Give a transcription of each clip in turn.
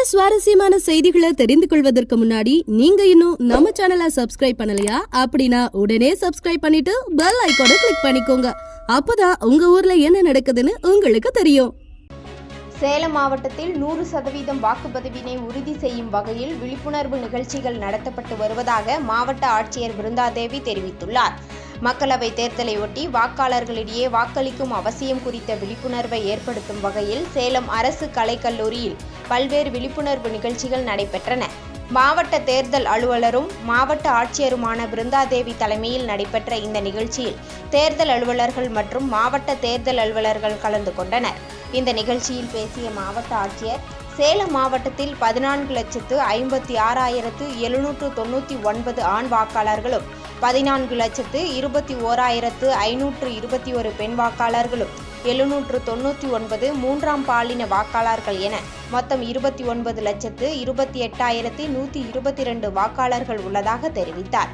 சுவாரஸ்யமான செய்திகளை தெரிந்து கொள்வதற்கு முன்னாடி நீங்க இன்னும் நம்ம சேனலை சப்ஸ்கிரைப் பண்ணலையா? அப்படின்னா உடனே சப்ஸ்கிரைப் பண்ணிட்டு பெல் ஐகானை கிளிக் பண்ணிக்கோங்க. அப்பதான் உங்க ஊர்ல என்ன நடக்குதுன்னு உங்களுக்கு தெரியும். சேலம் மாவட்டத்தில் 100% வாக்குப்பதிவினை உறுதி செய்யும் வகையில் விழிப்புணர்வு நிகழ்ச்சிகள் நடத்தப்பட்டு வருவதாக மாவட்ட ஆட்சியர் பிருந்தாதேவி தெரிவித்துள்ளார். மக்களவை தேர்தலையொட்டி வாக்காளர்களிடையே வாக்களிக்கும் அவசியம் குறித்த விழிப்புணர்வை ஏற்படுத்தும் வகையில் சேலம் அரசு கலைக்கல்லூரியில் பல்வேறு விழிப்புணர்வு நிகழ்ச்சிகள் நடைபெற்றன. மாவட்ட தேர்தல் அலுவலரும் மாவட்ட ஆட்சியருமான பிருந்தாதேவி தலைமையில் நடைபெற்ற இந்த நிகழ்ச்சியில் தேர்தல் அலுவலர்கள் மற்றும் மாவட்ட தேர்தல் அலுவலர்கள் கலந்து கொண்டனர். இந்த நிகழ்ச்சியில் பேசிய மாவட்ட ஆட்சியர், சேலம் மாவட்டத்தில் 14,56,799 ஆண் வாக்காளர்களும் 14,21,521 பெண் வாக்காளர்களும் 799 மூன்றாம் பாலின வாக்காளர்கள் என மொத்தம் 29,28,122 வாக்காளர்கள் உள்ளதாக தெரிவித்தார்.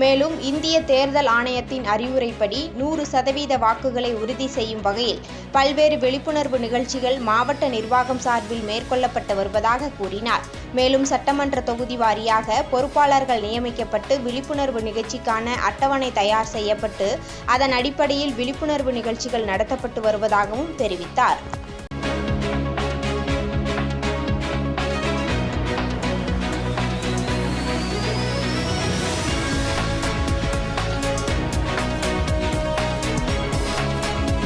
மேலும் இந்திய தேர்தல் ஆணையத்தின் அறிவுரைப்படி 100% வாக்குகளை உறுதி செய்யும் வகையில் பல்வேறு விழிப்புணர்வு நிகழ்ச்சிகள் மாவட்ட நிர்வாகம் சார்பில் மேற்கொள்ளப்பட்டு வருவதாக கூறினார். மேலும் சட்டமன்ற தொகுதி வாரியாக பொறுப்பாளர்கள் நியமிக்கப்பட்டு விழிப்புணர்வு நிகழ்ச்சிக்கான அட்டவணை தயார் செய்யப்பட்டு அதன் அடிப்படையில் விழிப்புணர்வு நிகழ்ச்சிகள் நடத்தப்பட்டு வருவதாகவும் தெரிவித்தார்.